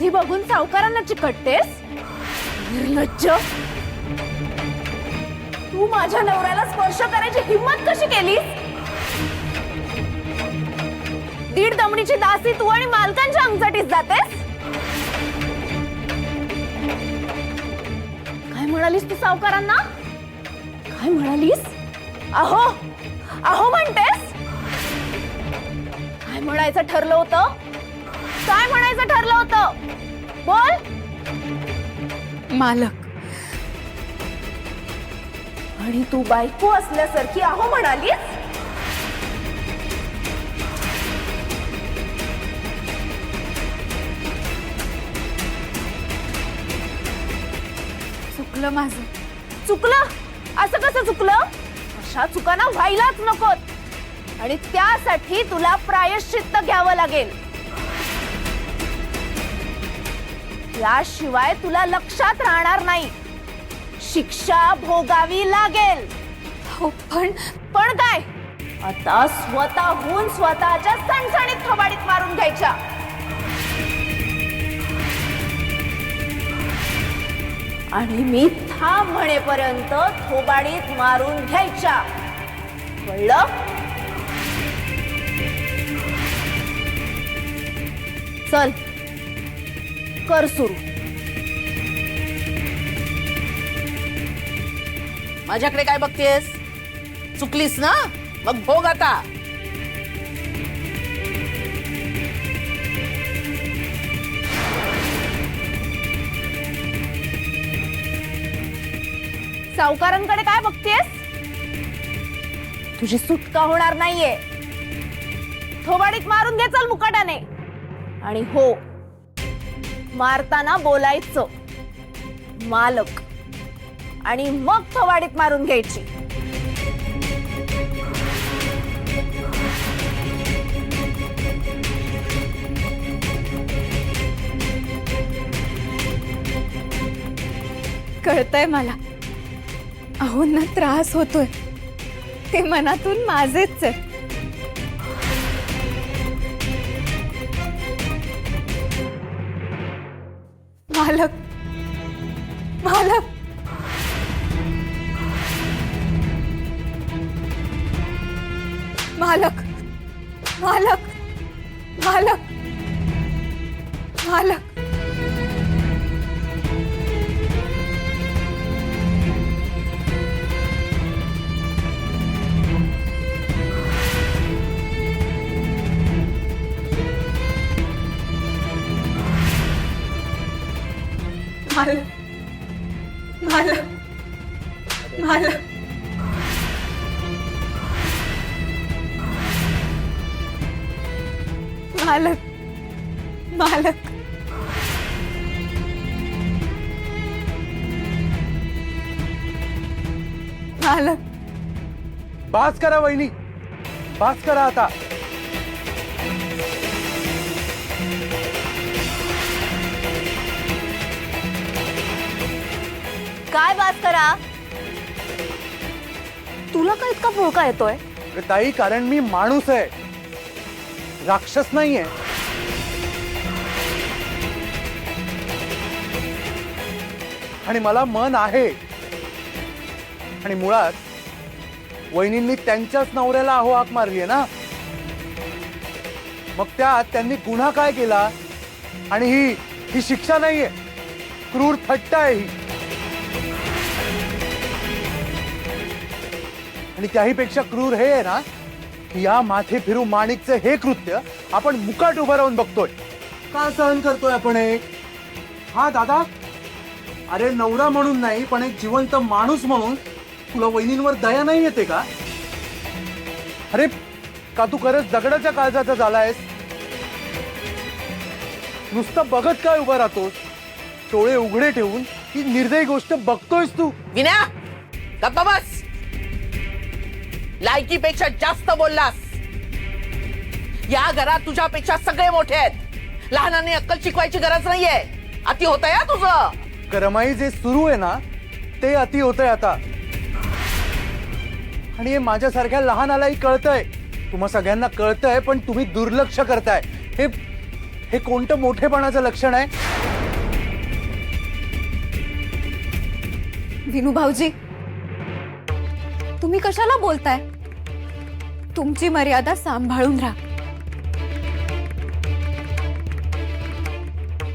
ही बघून सावकारांना चिकटतेस? निर्लज्ज! तू माझ्या नवऱ्याला स्पर्श करायची हिम्मत कशी केलीस? दीड दमडीची दासी तू आणि मालकांच्या अंगठीत जातेस? काय म्हणालीस तू सावकारांना? काय म्हणालीस? अहो अहो म्हणतेस? काय म्हणायचं ठरलं होतं? काय म्हणायचं ठरलं होतं? बोल. मालक. आणि तू बायको असल्यासारखी अहो म्हणालीस? चुकलं माझं. चुकलं? असं कसं चुकलं? अशा चुकांना व्हायलाच नकोत आणि त्यासाठी तुला प्रायश्चित्त घ्यावं लागेल. याशिवाय तुला लक्षात राहणार नाही. शिक्षा भोगावी लागेल. हो पण काय? आता स्वतःहून स्वतःच्या सणसणीत थोबाडीत मारून घ्यायच्या. आणि मी थांब म्हणेपर्यंत थोबाडीत मारून घ्यायच्या. कळलं? चल कर सुरू. माझ्याकडे काय बघतेस? चुकलीस ना, मग भोग आता. सावकारांकडे काय बघतेस? तुझी सुटका होणार नाहीये. थोबाडीत मारून घे चल मुकाट्याने. आणि हो, मारताना बोलायचं मालक आणि मग थोबाडीत मारून घ्यायची. कळतंय मला. अहोंना त्रास होतोय. ते मनातून माझेच आहे. मालक. मालक. मालक. मालक. मालक. मालक. मालक. मालक. मालक. मालक. मालक. मालक. बास करा वहिनी, बास करा आता. काय बात करा? तुला का इतका भोका येतोय? ताई, कारण मी माणूस आहे, राक्षस नाहीये. आणि मला मन आहे. आणि मुळात वहिनींनी त्यांच्याच नवऱ्याला अहो हाक मारली ना. मग त्यात त्यांनी गुन्हा काय केला? आणि ही शिक्षा नाहीये, क्रूर थट्टा आहे ही. आणि त्याही पेक्षा क्रूर हे आहे ना, या माथे फिरू माणिकचे हे कृत्य आपण मुकाट उभं राहून बघतोय. का सहन करतोय आपण हे? हा दादा, अरे नवरा म्हणून नाही, पण एक जिवंत माणूस म्हणून तुला वहिनींवर दया नाही येते का? अरे का तू खरंच दगडाच्या काळजाचा झालायस? नुसतं बघत काय उभं राहतोस? डोळे उघडे ठेवून ही निर्दयी गोष्ट बघतोयस तू. विना, गप्पा बस. लायकीपेक्षा जास्त बोललास. या घरात तुझ्यापेक्षा सगळे मोठे आहेत. लहानांनी अक्कल शिकवायची गरज नाहीये. अति होतंय हा तुझं. करमाई जे सुरू आहे ना, ते अति होतंय आता. आणि हे माझ्यासारख्या लहानालाही कळतंय. तुम्हा सगळ्यांना कळतंय, पण तुम्ही दुर्लक्ष करताय. हे कोणतं मोठेपणाचं लक्षण आहे? विनू भाऊजी, तुम्ही कशाला बोलताय? तुमची मर्यादा सांभाळून राहा.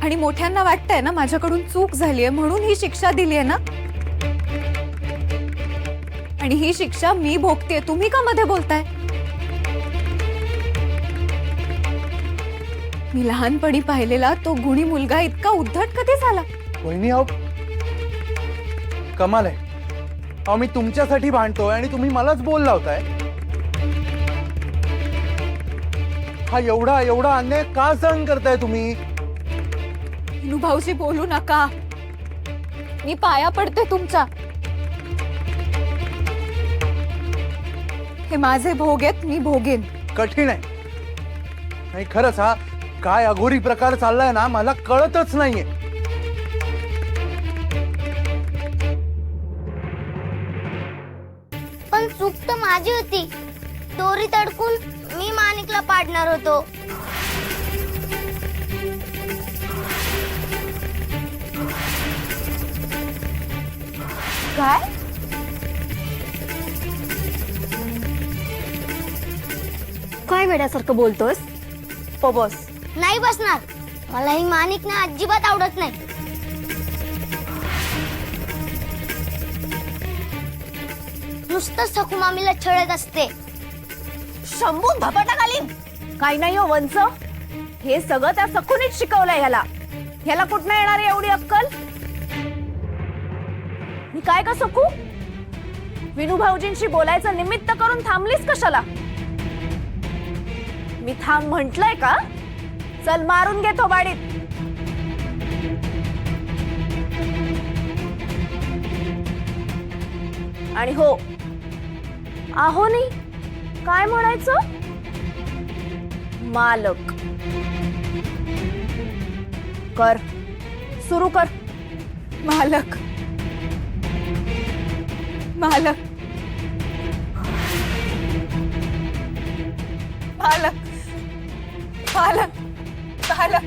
आणि मोठ्यांना वाटतंय ना माझ्याकडून चूक झालीये म्हणून ही शिक्षा दिलीये ना, आणि ही शिक्षा मी भोगतेय. तुम्ही का मध्ये बोलताय? मी लहानपणी पाहिलेला तो गुणी मुलगा इतका उद्धट कधी झाला? वहिनी अहो, कमाल आहे. अहो मी तुमच्यासाठी भांडतोय आणि तुम्ही मलाच बोल लावताय. हा एवढा एवढा अन्याय का सहन करताय तुम्ही? विनू भाऊजी बोलू नका, मी पाया पडते तुमच्या. हे माझे भोग आहेत, मी भोगेन. कठीण आहे. नाही खरंच हा काय अघोरी प्रकार चाललाय ना, मला कळतच नाहीये. पण चूक तर माझी होती. दोरी तडकून मी माणिकला पाडणार होतो. काय? काय वेड्यासारखं बोलतोस? हो बॉस. नाही बसणार. मला ही माणिक ना अजिबात आवडत नाही. नुसतं सखू मामीला छळत असते. शंभू धपाटा घालीन. काय नाही हो वंच, हे सगळं त्या सखूनीच शिकवलंय ह्याला कुठनं येणार आहे एवढी अक्कल? मी काय का सखू? विनू भाऊजींशी बोलायचं निमित्त करून थांबलीस कशाला? मी थांब म्हंटलय का? चल मारून घे थोबाडीत. आणि हो, आहो नाही काय म्हणायचं? मालक. कर, सुरू कर. मालक, मालक, मालक, मालक, मालक,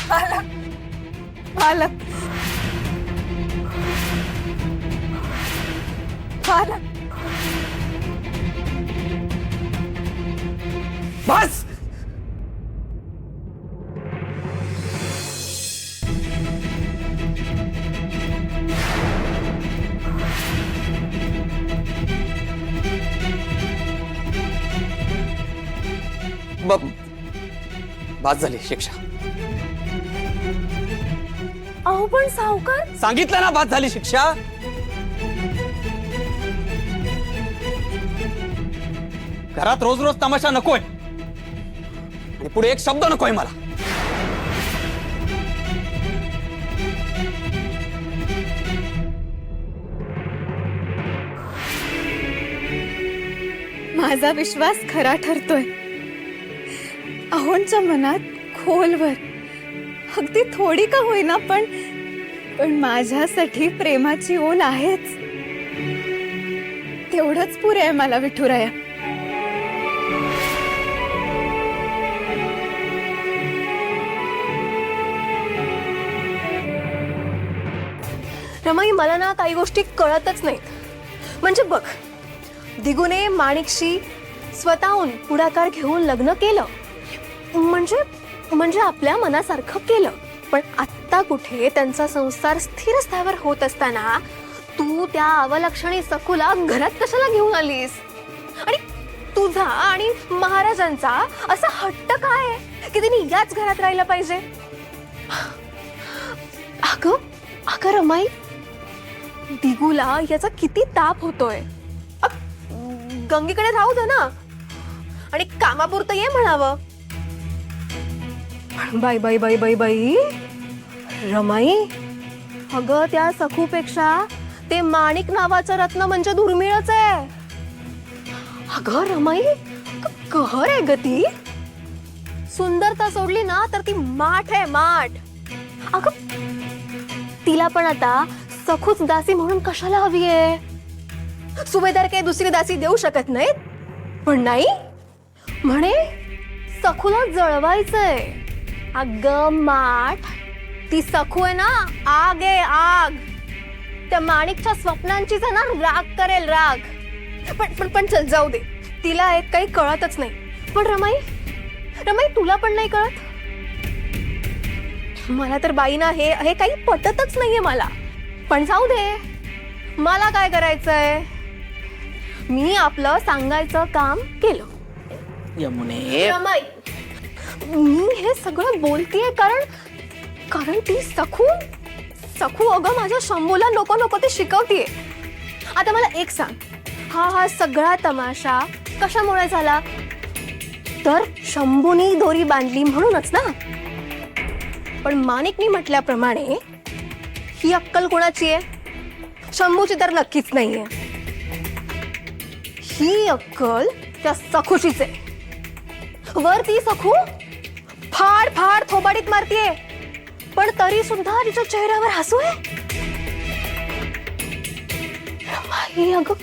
मालक, मालक, मालक. बस. बाद झाली शिक्षा. अहो पण सावकार. सांगितलं ना, बाद झाली शिक्षा. घरात रोज रोज तमाशा नकोय आणि पुढे एक शब्द नकोय मला. माझा विश्वास खरा ठरतोय. अहोंच्या मनात खोलवर अगदी थोडी का होईना पण माझ्यासाठी प्रेमाची ओल आहेच. तेवढंच पुरे आहे मला विठुराया. रमाई, मला ना काही गोष्टी कळतच नाहीत. म्हणजे बघ, दिगूने माणिकशी स्वतःहून पुढाकार घेऊन लग्न केलं, म्हणजे आपल्या मनासारखं केलं. पण आत्ता कुठे त्यांचा संसार स्थिर स्थावर होत असताना तू त्या अवलक्षणी सखूला घरात कशाला घेऊन आलीस? आणि तुझा आणि महाराजांचा असा हट्ट काय आहे की तिने याच घरात राहिलं पाहिजे? अगं रमाई, दिगूला याचा किती ताप होतोय. गंगेकडे राहू दे ना आणि कामापुरतं ये म्हणावं. बाई बाई बाई बाई बाई रमाई, अगं त्या सखूपेक्षा ते माणिक नावाचं रत्न म्हणजे दुर्मिळच आहे. अगं रमाई, कहर आहे ग ती. सुंदरता सोडली ना तर ती माठ आहे, माठ. अगं तिला पण आता सखूच दासी म्हणून कशाला हवी आहे? सुभेदार काही दुसरी दासी देऊ शकत नाहीत. पण नाही म्हणे सखूला जळवायचंय. अगं माठ, ती सखू आहे ना आग आहे, आग. त्या माणिकच्या स्वप्नांची ना राग करेल, राग. पण चल जाऊ दे, तिला एक काही कळतच नाही. पण रमाई, तुला पण नाही कळत? मला तर बाईना हे काही पटतच नाहीये मला. पण जाऊ दे, मला काय करायचंय? मी आपलं सांगायचं काम केलं. यमुने, रमाई, मी हे सगळं बोलतेय कारण ती सखू अगं माझ्या शंभूला नको ते शिकवतीये. आता मला एक सांग, हा सगळा तमाशा कशामुळे झाला? तर शंभूनी दोरी बांधली म्हणूनच ना. पण माणिकनी म्हटल्याप्रमाणे ही अक्कल कोणाची आहे? शंभूची तर नक्कीच नाहीये. ही अक्कल त्या सखूचीच आहे. वर ती सखू फाड थोबाडीत मारतीये, पण तरी सुद्धा तिच्या चेहऱ्यावर हसू आहे. रमाई, अगं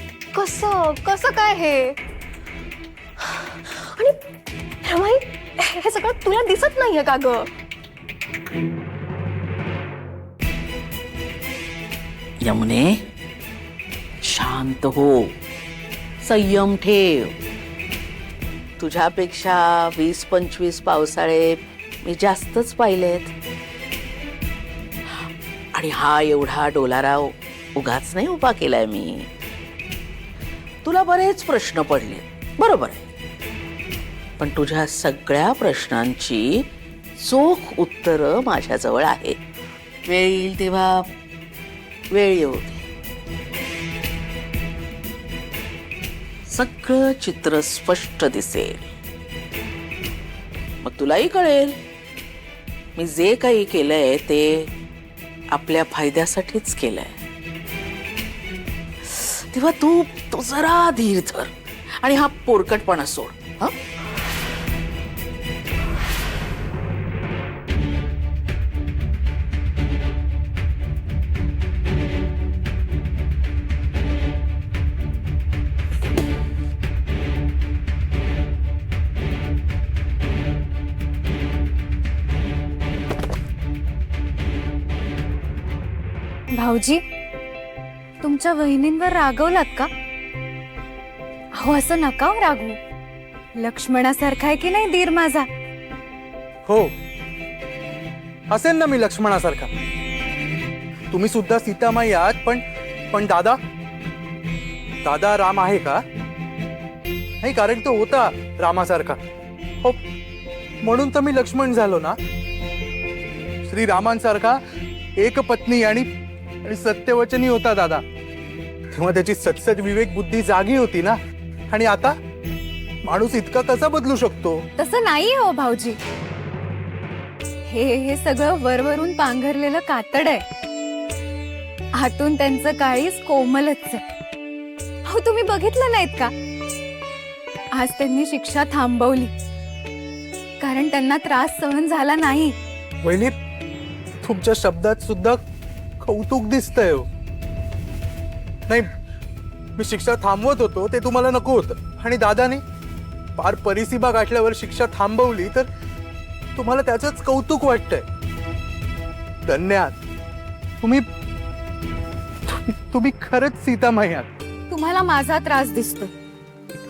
कसं काय हे? आणि रमाई, हे सगळं तुला दिसत नाहीये का ग? यमुने, शांत हो, संयम ठेव. तुझ्यापेक्षा 20-25 पावसाळे मी जास्तच पाहिलेत. आणि हा एवढा डोलाराव उगाच नाही उभा केलाय मी. तुला बरेच प्रश्न पडले, बरोबर आहे. पण तुझ्या सगळ्या प्रश्नांची चोख उत्तरं माझ्याजवळ आहेत. वेळ येईल तेव्हा वेळ येऊ दे. सगळं चित्र स्पष्ट दिसेल. मग तुलाही कळेल मी जे काही केलंय ते आपल्या फायद्यासाठीच केलंय. तेव्हा तू जरा धीर धर आणि हा पोरकटपणा सोड. हा, भाऊजी, तुमच्या वहिनींवर रागवलात का? अहो, असं नका हो रागवू. लक्ष्मणासारखा आहे की नाही दीर माझा? हो, असेल ना मी लक्ष्मणासारखा. तुम्ही सुद्धा सीतामाई आहात, पण दादा राम आहे का? नाही, कारण तो होता रामासारखा. हो, म्हणून तर मी लक्ष्मण झालो ना. श्रीरामांसारखा एक पत्नी आणि सत्यवचनी होता दादा. तेव्हा त्याची सत्सद विवेक बुद्धी जागी होती ना. आणि आता माणूस इतका कसा बदलू शकतो? तसं नाही हो भाऊजी. हे सगळं वरवरून पांघरलेलं कातड आहे. आतून त्यांचं काळीज कोमलच आहे. अहो, तुम्ही बघितलं नाहीत का? आज त्यांनी शिक्षा थांबवली कारण त्यांना त्रास सहन झाला नाही. वहिनी, तुमच्या शब्दात सुद्धा कौतुक दिसतंय. नाही, मी शिक्षा थांबवत होतो ते तुम्हाला नको होतं. आणि दादाने पार परिसीमा गाठल्यावर शिक्षा थांबवली तर तुम्हाला त्याचंच कौतुक वाटतंय. धन्यवाद. तुम्ही खरंच सीतामाई आहात. तुम्हाला माझा त्रास दिसतो.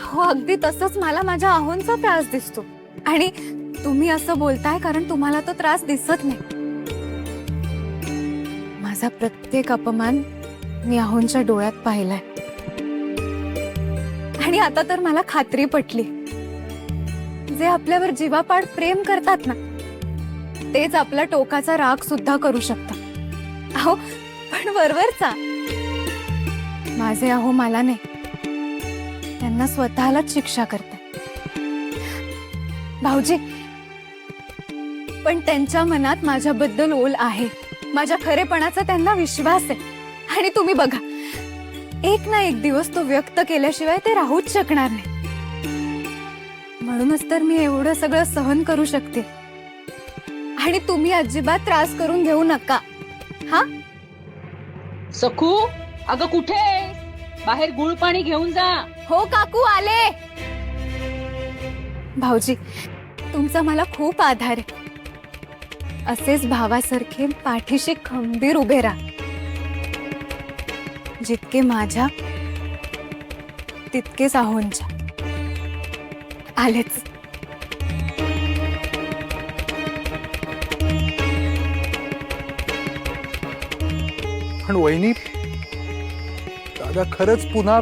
हो, अगदी तसंच मला माझ्या आहोंचा त्रास दिसतो. आणि तुम्ही असं बोलताय कारण तुम्हाला तो त्रास दिसत नाही. माझा प्रत्येक अपमान मी आहोंच्या डोळ्यात पाहिलाय. आणि आता तर मला खात्री पटली, जे आपल्यावर जीवापाड प्रेम करतात ना, तेच आपला टोकाचा राग सुद्धा करू शकतात. अहो, पण वरवरचा माझे अहो मला नाही, त्यांना स्वतःलाच शिक्षा करतात. भाऊजी, पण त्यांच्या मनात माझ्याबद्दल ओल आहे. माझ्या खरेपणाचा त्यांना विश्वास आहे. आणि तुम्ही बघा, एक ना एक दिवस तो व्यक्त केल्याशिवाय ते राहूच शकणार नाही. म्हणूनच तर मी एवढं सगळं सहन करू शकते. आणि तुम्ही अजिबात त्रास करून घेऊ नका. हा सखू, अगं कुठे? बाहेर गुळ पाणी घेऊन जा. हो काकू, आले. भाऊजी, तुमचा मला खूप आधार आहे. असेच भावासारखे पाठीशी खंबीर उभे राहा. जितके माझ्या तितकेच आहोंच्या. आलेच. पण वहिनी, दादा खरंच पुन्हा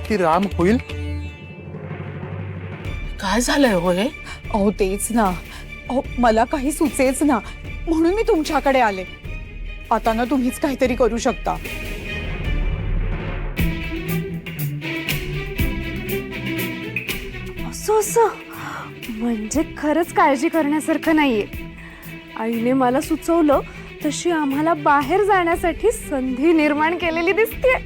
ती राम होईल? काय झालंय हो हे? अहो तेच ना. अहो मला काही सुचेच ना, म्हणून मी तुमच्याकडे आले. आता ना तुम्हीच काहीतरी करू शकता. असं असं म्हणजे खरंच काळजी करण्यासारखं नाहीये. आईने मला सुचवलं तशी आम्हाला बाहेर जाण्यासाठी संधी निर्माण केलेली दिसते.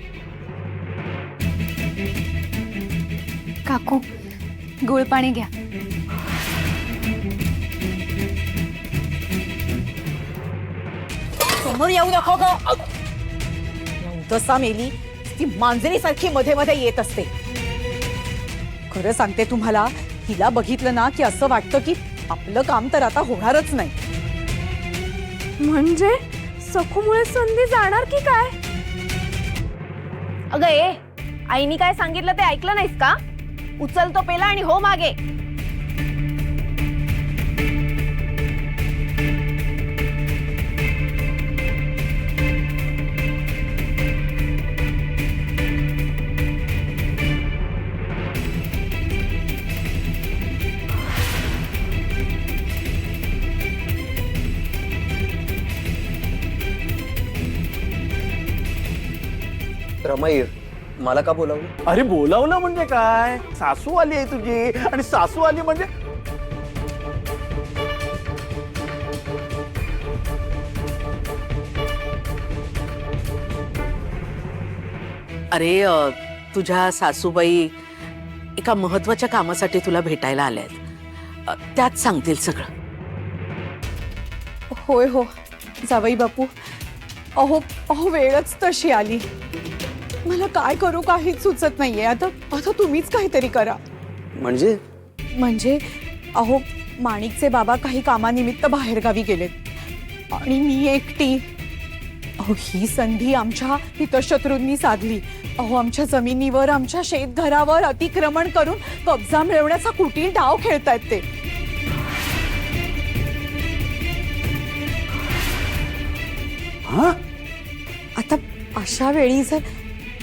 काकू, गुळ पाणी घ्या. समोर येऊ नको ग. तसा मेली ती मांजरी सारखी मध्ये मध्ये येत असते. खरं सांगते तुम्हाला, हिला बघितलं ना की असं वाटतं की आपलं काम तर आता होणारच नाही. म्हणजे सखूमुळे संधी जाणार की काय? अगं ए, आईनी काय सांगितलं ते ऐकलं नाहीस का? उचल तो पेला आणि हो मागे. रमाई, मला का बोलावलं? अरे बोलावलं म्हणजे काय? सासू आली आहे तुझी, आणि सासू आली म्हणजे अरे तुझ्या सासूबाई एका महत्वाच्या कामासाठी तुला भेटायला आल्यात. त्यात सांगतील सगळं. होय हो जावई बापू. अहो अहो वेळच तशी आली. मला काय करू काहीच सुचत नाहीये. आता आता तुम्हीच काहीतरी करा. म्हणजे अहो माणिकचे बाबा काही कामानिमित्त बाहेरगावी गेलेत आणि मी एकटी. अहो ही संधी आमच्या हितशत्रूंनी साधली. अहो आमच्या जमिनीवर, आमच्या शेतघरावर अतिक्रमण करून कब्जा मिळवण्याचा कुटील डाव खेळतायत ते. आता अशा वेळी जर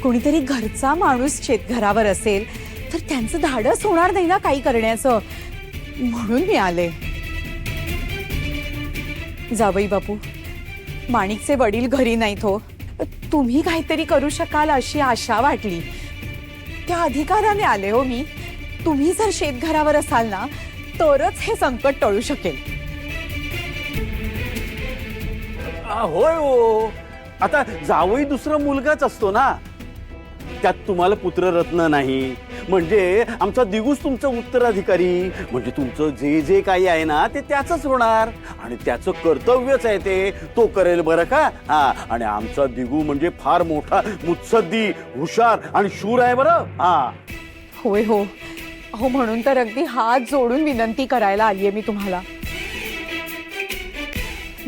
कोणीतरी घरचा माणूस शेतघरावर असेल तर त्यांचं धाडस होणार नाही ना काही करण्याचं, म्हणून मी आले. जावई बापू, माणिकचे वडील घरी नाहीत हो. तुम्ही काहीतरी करू शकाल अशी आशा वाटली. त्या अधिकाराने आले हो मी. तुम्ही जर शेतघरावर असाल ना तरच हे संकट टळू शकेल. होय हो. आता जावई दुसरा मुलगाच असतो ना. त्यात तुम्हाला पुत्ररत्न नाही, म्हणजे आमचा दिगूच तुमचं उत्तराधिकारी. म्हणजे तुमचं जे जे काही आहे ना ते त्याचंच होणार, आणि त्याचं कर्तव्यच आहे ते तो करेल बरं का. हा, आणि आमचा दिगू म्हणजे फार मोठा मुत्सद्दी, हुशार आणि शूर आहे बरं. हा होय हो. अहो म्हणून तर अगदी हात जोडून विनंती करायला आलीये मी तुम्हाला.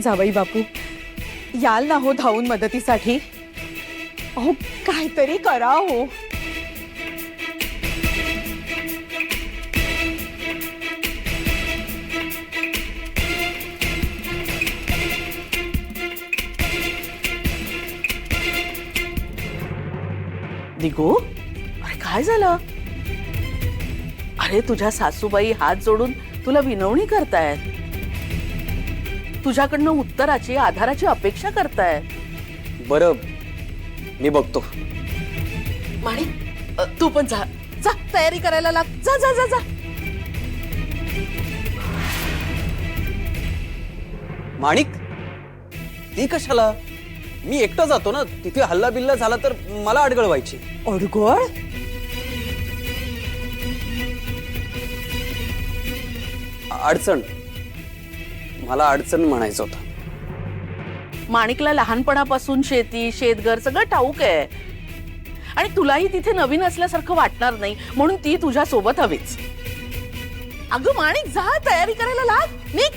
जावई बापू, याल ना हो धावून मदतीसाठी. अहो काहीतरी करा हो. दिगू, अरे काय झालं? अरे तुझ्या सासूबाई हात जोडून तुला विनवणी करतायत. तुझ्याकडनं उत्तराची, आधाराची अपेक्षा करतायत. बरं, मी बघतो. माणिक, तू पण जा जा, तयारी करायला लाग. जा जा जा जा. माणिक, ती कशाला? मी एकटा जातो ना. तिथे हल्ला बिल्ला झाला तर मला अडगळ व्हायची. अडगळ? अडचण. मला अडचण म्हणायचं होतं. माणिकला लहानपणापासून शेती, शेतघर सगळं ठाऊक आहे, आणि तुलाही तिथे नवीन असल्यासारखं वाटणार नाही, म्हणून ती तुझ्या सोबत हवीच. अगं माणिक, जा, तयारी करायला लाग. निघ.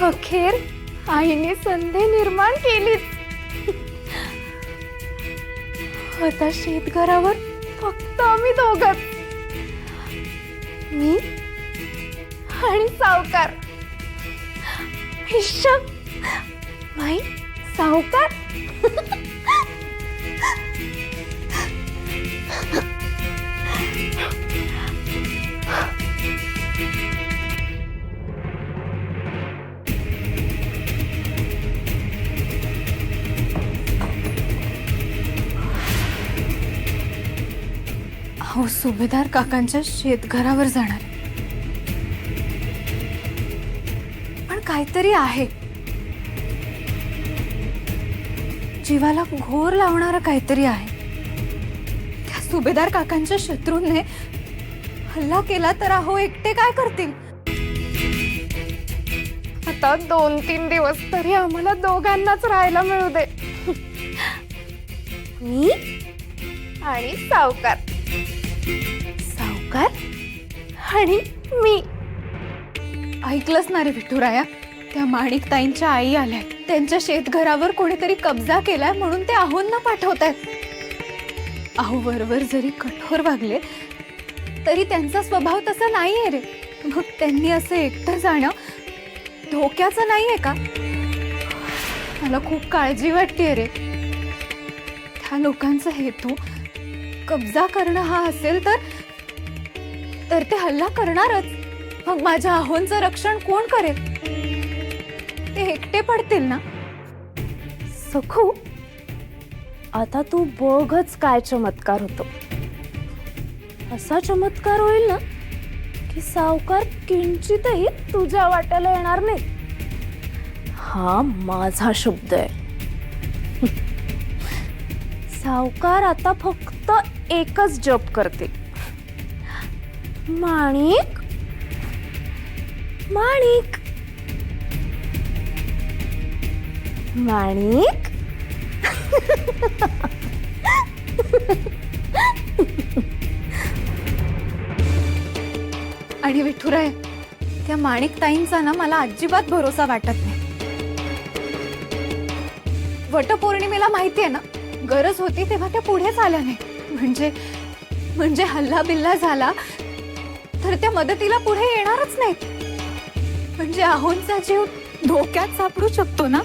अखेर आईने संधी निर्माण केलीच. आता शेतघरावर फक्त आम्ही दोघच, मी आणि सावकार. हिशोब माई सावकार. अहो सुभेदार काकांच्या शेतघरावर जाणार, पण काहीतरी आहे, जीवाला घोर लावणारं काहीतरी आहे. त्या सुभेदार काकांच्या शत्रूंनी हल्ला केला तर अहो एकटे काय करतील. आता 2-3 दिवस तरी आम्हाला दोघांनाच राहायला मिळू दे, मी आणि सावकार. सावकार आणि मी. ऐकलंच ना रे विठुराया, त्या माणिक ताईंच्या आई आल्या, त्यांच्या शेतघरावर कोणीतरी कब्जा केलाय म्हणून ते आहोंना पाठवतायत. अहो वरवर जरी कठोर वागले तरी त्यांचा स्वभाव तसा नाहीये रे. मग त्यांनी असं एकटं जाणं धोक्याचं नाहीये का? मला खूप काळजी वाटतेय रे. त्या लोकांचा हेतू कब्जा करणं हा असेल तर ते हल्ला करणारच. मग माझ्या आहोंचं रक्षण कोण करेल? ते एकटे पडतील ना. सखू, आता तू बघच काय चमत्कार होतो. असा चमत्कार होईल ना की सावकार किंचितही तुझ्या वाट्याला येणार नाही. हा माझा शब्द आहे. सावकार आता फक्त एकच जप करते, माणिक माणिक माणिक. आणि विठुराय, त्या माणिक ताईंचा ना मला अजिबात भरोसा वाटत नाही. वटपौर्णिमेला माहितीये ना, गरज होती तेव्हा त्या पुढेच आल्या नाही. म्हणजे हल्ला बिल्ला झाला तर त्या मदतीला पुढे येणारच नाहीत. म्हणजे आहोंचा जीव धोक्यात सापडू शकतो ना.